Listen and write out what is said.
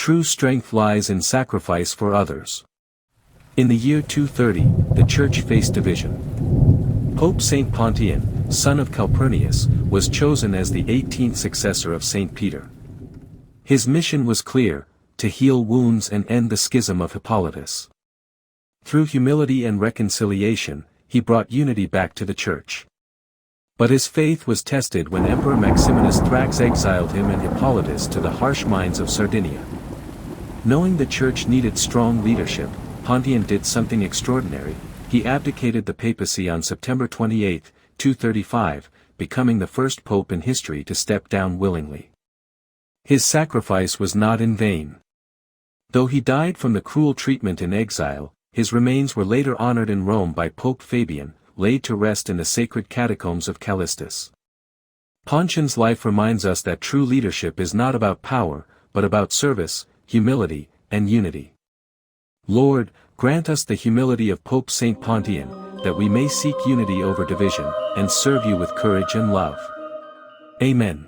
True strength lies in sacrifice for others. In the year 230, the Church faced division. Pope Saint Pontian, son of Calpurnius, was chosen as the 18th successor of Saint Peter. His mission was clear: to heal wounds and end the schism of Hippolytus. Through humility and reconciliation, he brought unity back to the Church. But his faith was tested when Emperor Maximinus Thrax exiled him and Hippolytus to the harsh mines of Sardinia. Knowing the Church needed strong leadership, Pontian did something extraordinary. He abdicated the papacy on September 28, 235, becoming the first pope in history to step down willingly. His sacrifice was not in vain. Though he died from the cruel treatment in exile, his remains were later honored in Rome by Pope Fabian, laid to rest in the sacred catacombs of Callistus. Pontian's life reminds us that true leadership is not about power, but about service, humility, and unity. Lord, grant us the humility of Pope Saint Pontian, that we may seek unity over division, and serve you with courage and love. Amen.